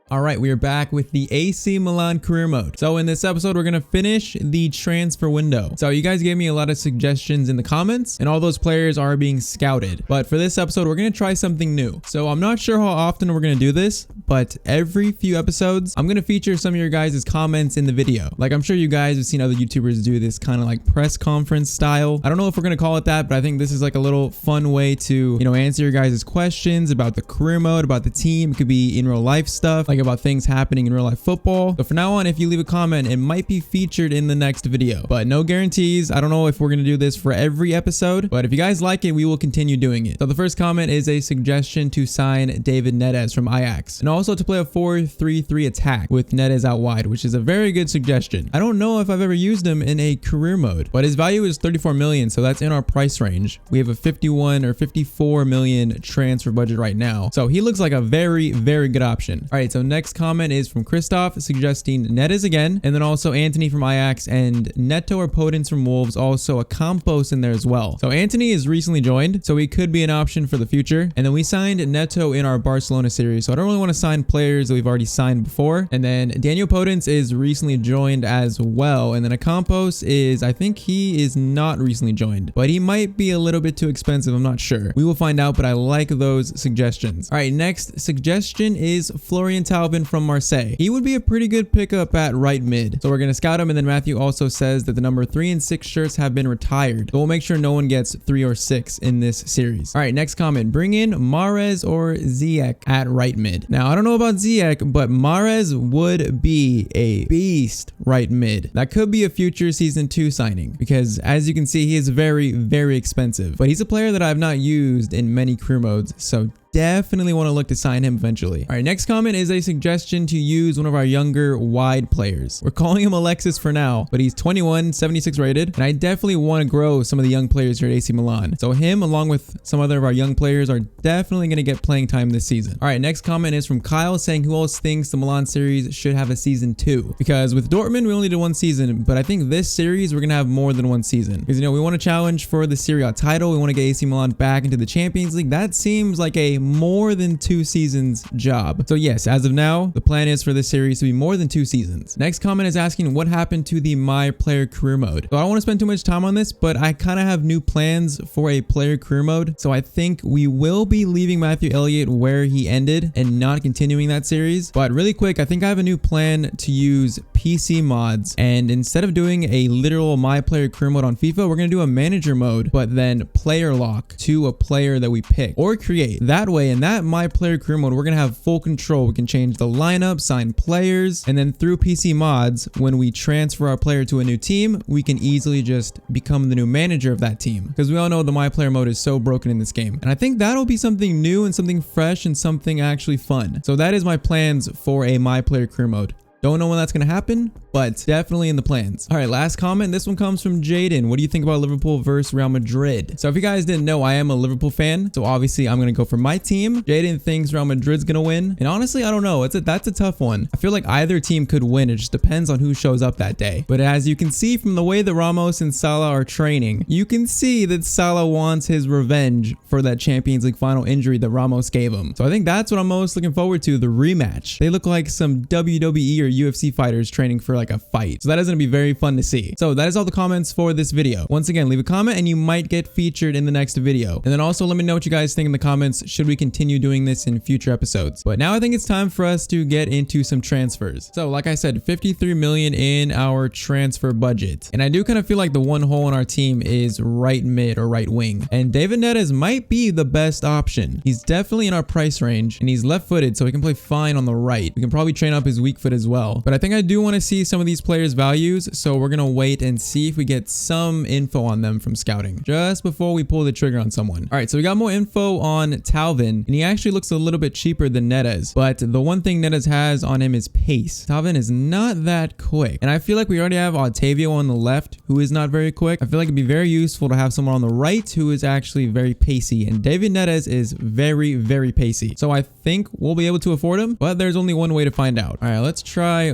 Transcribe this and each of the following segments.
All right, we are back with the AC Milan Career Mode. So in this episode, we're going to finish the transfer window. So you guys gave me a lot of suggestions in the comments, and all those players are being scouted. But for this episode, we're going to try something new. So I'm not sure how often we're going to do this, but every few episodes, I'm going to feature some of your guys' comments in the video. Like I'm sure you guys have seen other YouTubers do this kind of like press conference style. I don't know if we're going to call it that, but I think this is like a little fun way to, answer your guys' questions about the career mode, about the team. It could be in real life stuff, like about things happening in real life football. So for now on, if you leave a comment, it might be featured in the next video, but no guarantees. I don't know if we're going to do this for every episode, but if you guys like it, we will continue doing it. So the first comment is a suggestion to sign David Neres from Ajax, and also to play a 4-3-3 attack with Neres out wide, which is a very good suggestion. I don't know if I've ever used him in a career mode, but his value is 34 million, so that's in our price range. We have a 51 or 54 million transfer budget right now, so he looks like a very, very good option. All right, so next comment is from Christoph suggesting Neres again, and then also Anthony from Ajax and Neto or Podence from Wolves, also a Campos in there as well. So Anthony is recently joined, so he could be an option for the future. And then we signed Neto in our Barcelona series, so I don't really want to sign players that we've already signed before. And then Daniel Podence is recently joined as well, and then a Campos is, I think he is not recently joined, but he might be a little bit too expensive. I'm not sure. We will find out, but I like those suggestions. All right, next suggestion is Florian Thauvin from Marseille. He would be a pretty good pickup at right mid, so we're going to scout him. And then Matthew also says that the number 3 and 6 shirts have been retired, so we'll make sure no one gets 3 or 6 in this series. All right, next comment, bring in Mahrez or Ziyech at right mid. Now I don't know about Ziyech, but Mahrez would be a beast right mid. That could be a future season 2 signing, because as you can see, he is very, very expensive, but he's a player that I've not used in many career modes, so definitely want to look to sign him eventually. All right, next comment is a suggestion to use one of our younger wide players. We're calling him Alexis for now, but he's 21, 76 rated, and I definitely want to grow some of the young players here at AC Milan. So him, along with some other of our young players, are definitely going to get playing time this season. All right, next comment is from Kyle saying, who else thinks the Milan series should have a season 2? Because with Dortmund, we only did 1 season, but I think this series, we're going to have more than 1 season. Because, we want to challenge for the Serie A title. We want to get AC Milan back into the Champions League. That seems like a more than 2 seasons job. So yes, as of now, the plan is for this series to be more than 2 seasons. Next comment is asking what happened to the My Player Career Mode. So I don't want to spend too much time on this, but I kind of have new plans for a player career mode. So I think we will be leaving Matthew Elliott where he ended and not continuing that series. But really quick, I think I have a new plan to use PC mods, and instead of doing a literal My Player Career Mode on FIFA, we're going to do a manager mode, but then player lock to a player that we pick or create. That way, in that My Player Career Mode, we're going to have full control. We can change the lineup, sign players, and then through PC mods, when we transfer our player to a new team, we can easily just become the new manager of that team, because we all know the My Player Mode is so broken in this game. And I think that'll be something new and something fresh and something actually fun. So that is my plans for a My Player Career Mode. Don't know when that's going to happen, but definitely in the plans. All right, last comment. This one comes from Jaden. What do you think about Liverpool versus Real Madrid? So if you guys didn't know, I am a Liverpool fan, so obviously I'm going to go for my team. Jaden thinks Real Madrid's going to win, and honestly, I don't know. That's a tough one. I feel like either team could win. It just depends on who shows up that day. But as you can see from the way that Ramos and Salah are training, you can see that Salah wants his revenge for that Champions League final injury that Ramos gave him. So I think that's what I'm most looking forward to, the rematch. They look like some WWE or UFC fighters training for like a fight. So that is going to be very fun to see. So that is all the comments for this video. Once again, leave a comment and you might get featured in the next video. And then also let me know what you guys think in the comments. Should we continue doing this in future episodes? But now I think it's time for us to get into some transfers. So like I said, 53 million in our transfer budget. And I do kind of feel like the one hole in our team is right mid or right wing. And David Neres might be the best option. He's definitely in our price range and he's left footed, so he can play fine on the right. We can probably train up his weak foot as well. But I think I do want to see some of these players' values, so we're going to wait and see if we get some info on them from scouting just before we pull the trigger on someone. All right, so we got more info on Thauvin, and he actually looks a little bit cheaper than Neres, but the one thing Neres has on him is pace. Thauvin is not that quick, and I feel like we already have Otavio on the left, who is not very quick. I feel like it'd be very useful to have someone on the right who is actually very pacey, and David Neres is very, very pacey. So I think we'll be able to afford him, but there's only one way to find out. All right, let's try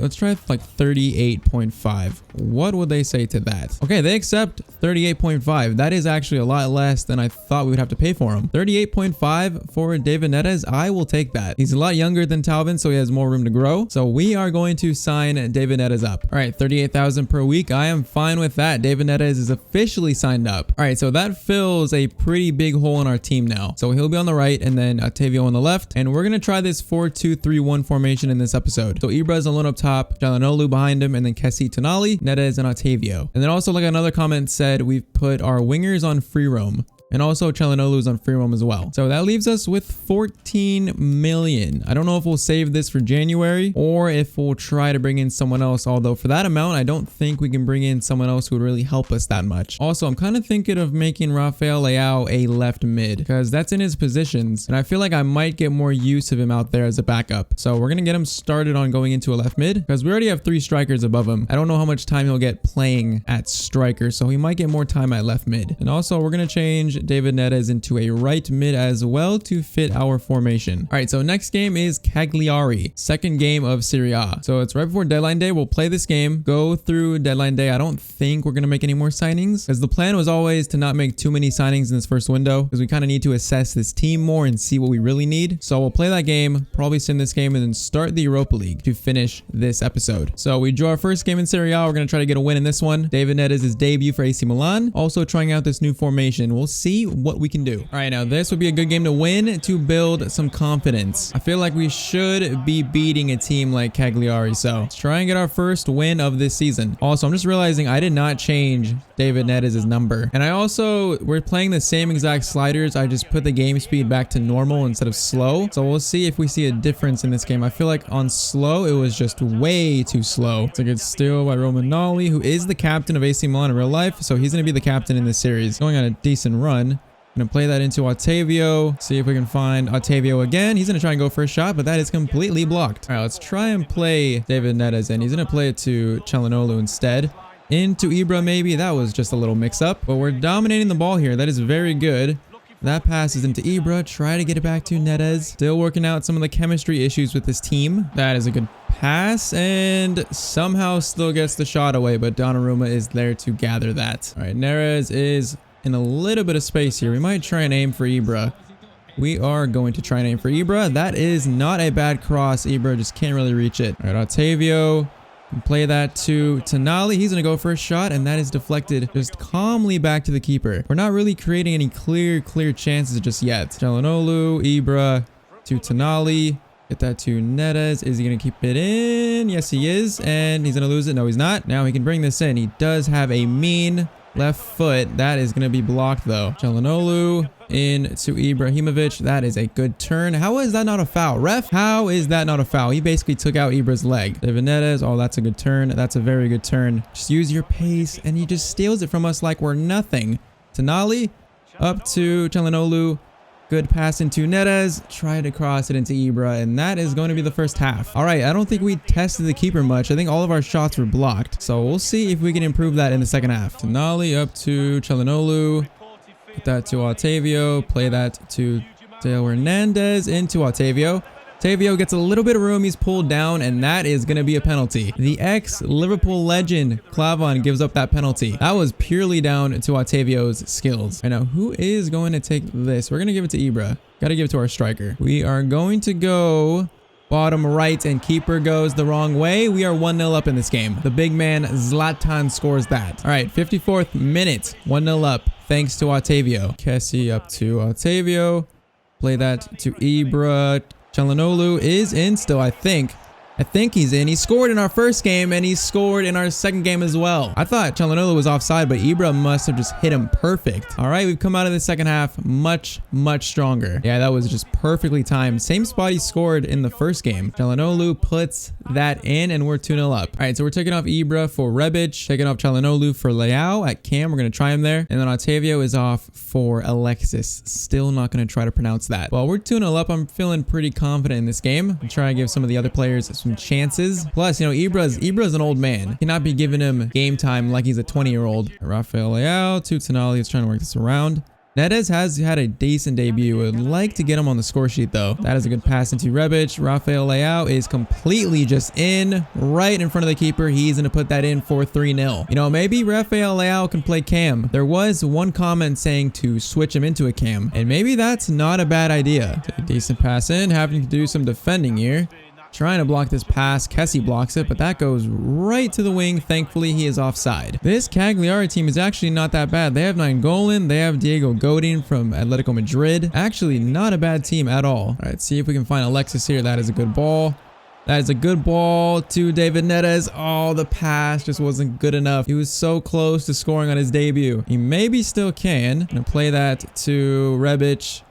like 30 38.5. What would they say to that? Okay, they accept 38.5. That is actually a lot less than I thought we would have to pay for him. 38.5 for David Neres. I will take that. He's a lot younger than Talvin, so he has more room to grow. So we are going to sign David Neres up. All right, 38,000 per week. I am fine with that. David Neres is officially signed up. All right, so that fills a pretty big hole in our team now. So he'll be on the right and then Octavio on the left. And we're going to try this 4-2-3-1 formation in this episode. So Ibra's alone up top, Çalhanoğlu behind him, and then Kessie, Tonali, Neres, and Octavio. And then also, like another comment said, we've put our wingers on free roam. And also Çalhanoğlu is on free roam as well. So that leaves us with 14 million. I don't know if we'll save this for January or if we'll try to bring in someone else. Although for that amount, I don't think we can bring in someone else who would really help us that much. Also, I'm kind of thinking of making Rafael Leao a left mid because that's in his positions. And I feel like I might get more use of him out there as a backup. So we're going to get him started on going into a left mid because we already have 3 strikers above him. I don't know how much time he'll get playing at striker. So he might get more time at left mid. And also we're going to change David Neres into a right mid as well to fit our formation. All right, so next game is Cagliari, second game of Serie A. So it's right before deadline day. We'll play this game, go through deadline day. I don't think we're going to make any more signings because the plan was always to not make too many signings in this first window because we kind of need to assess this team more and see what we really need. So we'll play that game, probably send this game, and then start the Europa League to finish this episode. So we draw our first game in Serie A. We're going to try to get a win in this one. David Neres' debut for AC Milan. Also trying out this new formation. We'll see what we can do. All right, now this would be a good game to win to build some confidence. I feel like we should be beating a team like Cagliari. So let's try and get our first win of this season. Also, I'm just realizing I did not change David Neres' number. And we're playing the same exact sliders. I just put the game speed back to normal instead of slow. So we'll see if we see a difference in this game. I feel like on slow, it was just way too slow. It's a good steal by Romanoli, who is the captain of AC Milan in real life. So he's going to be the captain in this series. Going on a decent run. I'm going to play that into Octavio. See if we can find Octavio again. He's going to try and go for a shot, but that is completely blocked. All right, let's try and play David Neres in. He's going to play it to Çalhanoğlu instead. Into Ibra maybe. That was just a little mix-up, but we're dominating the ball here. That is very good. That passes into Ibra. Try to get it back to Neres. Still working out some of the chemistry issues with this team. That is a good pass and somehow still gets the shot away, but Donnarumma is there to gather that. All right, Neres is in a little bit of space here. We might try and aim for Ibra. We are going to try and aim for Ibra. That is not a bad cross. Ibra just can't really reach it. All right, Octavio. Play that to Tonali. He's going to go for a shot, and that is deflected just calmly back to the keeper. We're not really creating any clear chances just yet. Çalhanoğlu, Ibra to Tonali. Get that to Neres. Is he going to keep it in? Yes, he is. And he's going to lose it. No, he's not. Now he can bring this in. He does have a mean left foot. That is going to be blocked, though. Çalhanoğlu into Ibrahimovic. That is a good turn. How is that not a foul? Ref, how is that not a foul? He basically took out Ibra's leg. David Neres. Oh, that's a good turn. That's a very good turn. Just use your pace, and he just steals it from us like we're nothing. Tonali up to Çalhanoğlu. Good pass into Neres. Try to cross it into Ibra, and that is going to be the first half. All right, I don't think we tested the keeper much. I think all of our shots were blocked. So we'll see if we can improve that in the second half. Tonali up to Çalhanoğlu. Put that to Octavio. Play that to Theo Hernandez into Octavio. Octavio gets a little bit of room. He's pulled down, and that is going to be a penalty. The ex-Liverpool legend, Klavan, gives up that penalty. That was purely down to Octavio's skills. I know who is going to take this. We're going to give it to Ibra. Got to give it to our striker. We are going to go bottom right, and keeper goes the wrong way. We are 1-0 up in this game. The big man, Zlatan, scores that. All right, 54th minute, 1-0 up, thanks to Octavio. Kessie up to Octavio. Play that to Ibra. Çalhanoğlu is in still, I think. I think he's in. He scored in our first game, and he scored in our second game as well. I thought Çalhanoğlu was offside, but Ibra must have just hit him perfect. All right, we've come out of the second half much stronger. Yeah, that was just perfectly timed. Same spot he scored in the first game. Çalhanoğlu puts that in, and we're 2-0 up. All right, so we're taking off Ibra for Rebic, taking off Çalhanoğlu for Leao at cam. We're going to try him there. And then Octavio is off for Alexis. Still not going to try to pronounce that. Well, we're 2-0 up. I'm feeling pretty confident in this game. I'm trying to give some of the other players some chances. Plus, you know, Ibra's an old man. Cannot be giving him game time like he's a 20-year-old. Rafael Leao to Tonali. He's trying to work this around. Neres has had a decent debut. Would like to get him on the score sheet though. That is a good pass into Rebic. Rafael Leao is completely just in right in front of the keeper. He's going to put that in for 3-0. You know, maybe Rafael Leao can play cam. There was one comment saying to switch him into a cam, and maybe that's not a bad idea. A decent pass in, having to do some defending here. Trying to block this pass. Kessie blocks it, but that goes right to the wing. Thankfully, he is offside. This Cagliari team is actually not that bad. They have Nainggolan. They have Diego Godin from Atletico Madrid. Actually, not a bad team at all. All right, see if we can find Alexis here. That is a good ball. That is a good ball to David Neres. Oh, the pass just wasn't good enough. He was so close to scoring on his debut. He maybe still can. Gonna play that to Rebic.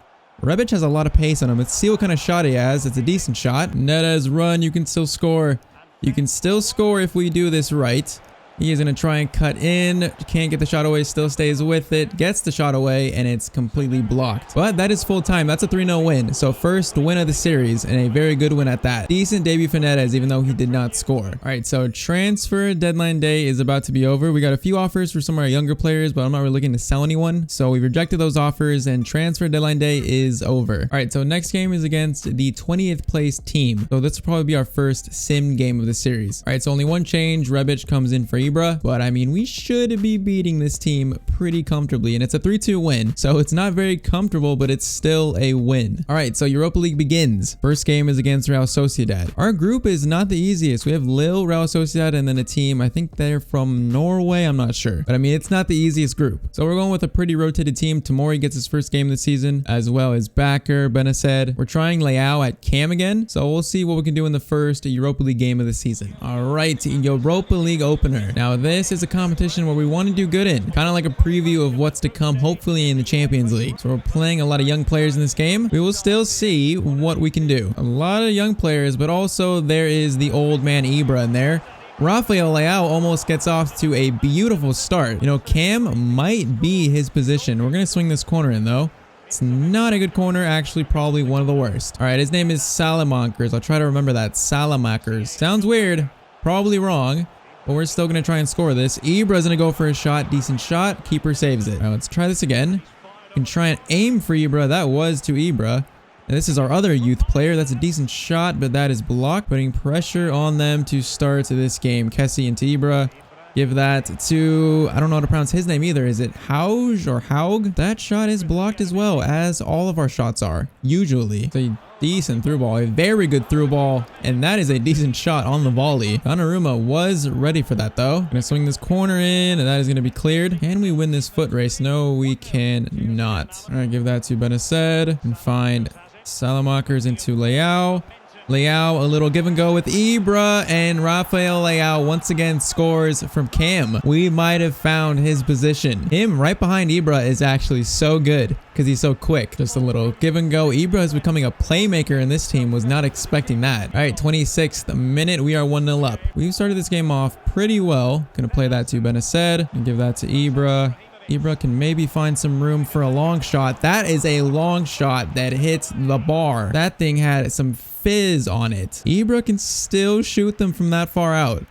Rebic has a lot of pace on him. Let's see what kind of shot he has. It's a decent shot. Neres, run. You can still score. You can still score if we do this right. He is going to try and cut in. Can't get the shot away. Still stays with it. Gets the shot away, and it's completely blocked. But that is full time. That's a 3-0 win. So first win of the series, and a very good win at that. Decent debut for Neres, even though he did not score. All right, so transfer deadline day is about to be over. We got a few offers for some of our younger players, but I'm not really looking to sell anyone. So we rejected those offers, and transfer deadline day is over. All right, so next game is against the 20th place team. So this will probably be our first sim game of the series. All right, so only one change. Rebic comes in for Ibra, but I mean, we should be beating this team pretty comfortably, and it's a 3-2 win, so it's not very comfortable, but it's still a win. All right, so Europa League begins. First game is against Real Sociedad. Our group is not the easiest. We have Lille, Real Sociedad, and then a team, I think they're from Norway, I'm not sure, but I mean, it's not the easiest group. So we're going with a pretty rotated team. Tamori gets his first game of the season, as well as Bakker, Benaced. We're trying Leao at cam again, so we'll see what we can do in the first Europa League game of the season. All right, Europa League opener. Now this is a competition where we want to do good in, kind of like a preview of what's to come, hopefully in the Champions League. So we're playing a lot of young players in this game. We will still see what we can do. A lot of young players, but also there is the old man Ibra in there. Rafael Leao almost gets off to a beautiful start. You know, cam might be his position. We're going to swing this corner in though. It's not a good corner, actually probably one of the worst. All right, his name is Salamakers. I'll try to remember that. Salamakers. Sounds weird. Probably wrong. But we're still going to try and score this. Ibra's going to go for a shot. Decent shot. Keeper saves it. All right, let's try this again. We can try and aim for Ibra. That was to Ibra. And this is our other youth player. That's a decent shot, but that is blocked. Putting pressure on them to start this game. Kessie into Ibra. Give that to, I don't know how to pronounce his name either. Is it Hauge or Haug? That shot is blocked as well, as all of our shots are, usually. It's a decent through ball, a very good through ball, and that is a decent shot on the volley. Donnarumma was ready for that though. Gonna swing this corner in, and that is gonna be cleared. Can we win this foot race? No, we cannot. All right, give that to Benaced and find Salamakers into Leao. Leao, a little give and go with Ibra, and Rafael Leao once again scores from cam. We might have found his position. Him right behind Ibra is actually so good because he's so quick. Just a little give and go. Ibra is becoming a playmaker in this team. Was not expecting that. All right, 26th minute. We are 1-0 up. We've started this game off pretty well. Gonna play that to Benaced and give that to Ibra. Ibra can maybe find some room for a long shot. That is a long shot that hits the bar. That thing had some fizz on it. Ibra can still shoot them from that far out.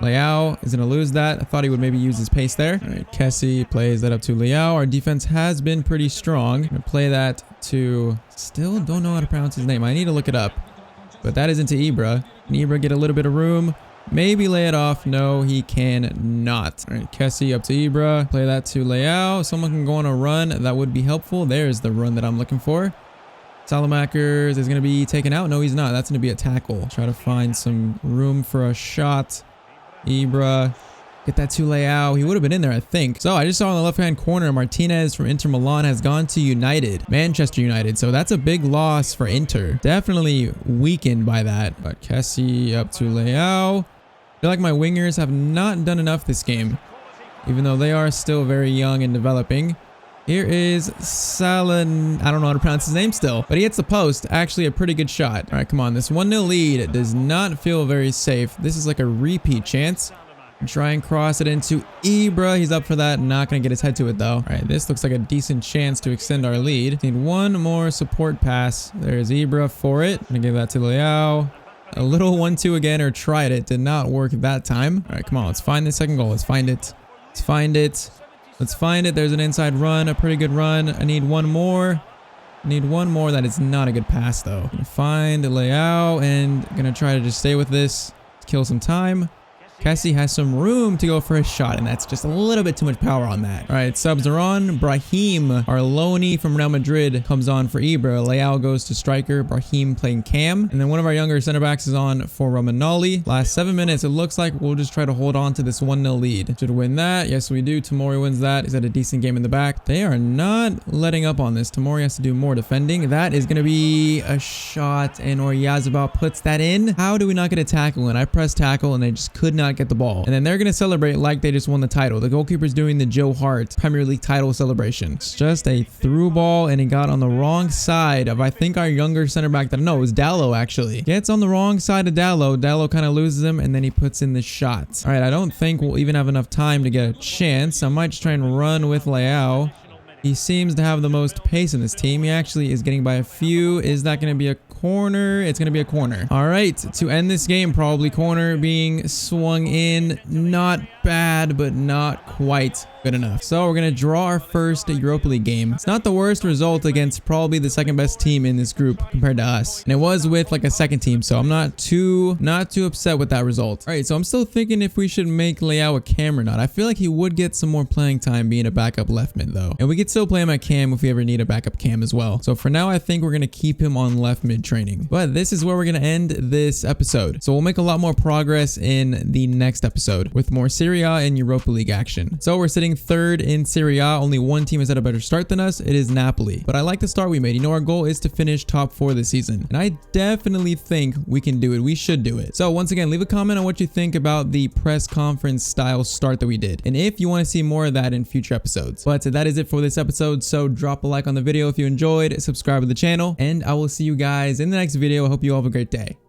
Leao is going to lose that. I thought he would maybe use his pace there. All right, Kessie plays that up to Leao. Our defense has been pretty strong. I'm going to play that to, still don't know how to pronounce his name. I need to look it up. But that is into Ibra. Can Ibra get a little bit of room? Maybe lay it off. No, he cannot. All right, Kessie up to Ibra. Play that to Leao. Someone can go on a run. That would be helpful. There's the run that I'm looking for. Salamakers is going to be taken out. No, he's not. That's going to be a tackle. Try to find some room for a shot. Ibra. Get that to Leao. He would have been in there, I think. So I just saw in the left-hand corner, Martinez from Inter Milan has gone to Manchester United. So that's a big loss for Inter. Definitely weakened by that. But Kessie up to Leao. I feel like my wingers have not done enough this game, even though they are still very young and developing. Here is Salan. I don't know how to pronounce his name still, but he hits the post. Actually, a pretty good shot. All right, come on. This 1-0 lead does not feel very safe. This is like a repeat chance. Try and cross it into Ibra. He's up for that. Not going to get his head to it, though. All right, this looks like a decent chance to extend our lead. Need one more support pass. There's Ibra for it. I'm going to give that to Leao. A little 1-2 again, or tried it. Did not work that time. All right, come on. Let's find the second goal. Let's find it. Let's find it. Let's find it. There's an inside run, a pretty good run. I need one more. I need one more. That is not a good pass though. Gonna find the layout and gonna try to just stay with this to kill some time. Kessie has some room to go for a shot, and that's just a little bit too much power on that. All right, subs are on. Brahim, our loanee from Real Madrid, comes on for Ibra. Leao goes to striker. Brahim playing cam. And then one of our younger center backs is on for Romanoli. Last 7 minutes, it looks like we'll just try to hold on to this 1-0 lead. Should win that. Yes, we do. Tomori wins that. He's had a decent game in the back. They are not letting up on this. Tomori has to do more defending. That is going to be a shot, and Oyarzabal puts that in. How do we not get a tackle? And I pressed tackle, and they just could not get the ball. And then they're going to celebrate like they just won the title. The goalkeeper's doing the Joe Hart Premier League title celebration. It's just a through ball, and it got on the wrong side of, I think, our younger center back. No, it was Dallo actually. Gets on the wrong side of Dallo. Dallo kind of loses him, and then he puts in the shot. All right, I don't think we'll even have enough time to get a chance. I might just try and run with Leao. He seems to have the most pace in this team. He actually is getting by a few. Is that going to be a corner? It's going to be a corner. All right, to end this game, probably corner being swung in. Not bad, but not quite good enough. So we're going to draw our first Europa League game. It's not the worst result against probably the second best team in this group compared to us. And it was with like a second team, so I'm not too upset with that result. All right, so I'm still thinking if we should make Leao a cam or not. I feel like he would get some more playing time being a backup left mid though. And we could still play him at cam if we ever need a backup cam as well. So for now, I think we're going to keep him on left mid training. But this is where we're going to end this episode. So we'll make a lot more progress in the next episode with more Serie A and Europa League action. So we're sitting third in Serie A. Only one team has had a better start than us. It is Napoli. But I like the start we made. You know, our goal is to finish top 4 this season. And I definitely think we can do it. We should do it. So once again, leave a comment on what you think about the press conference style start that we did. And if you want to see more of that in future episodes. But that is it for this episode. So drop a like on the video if you enjoyed, subscribe to the channel, and I will see you guys in the next video. I hope you all have a great day.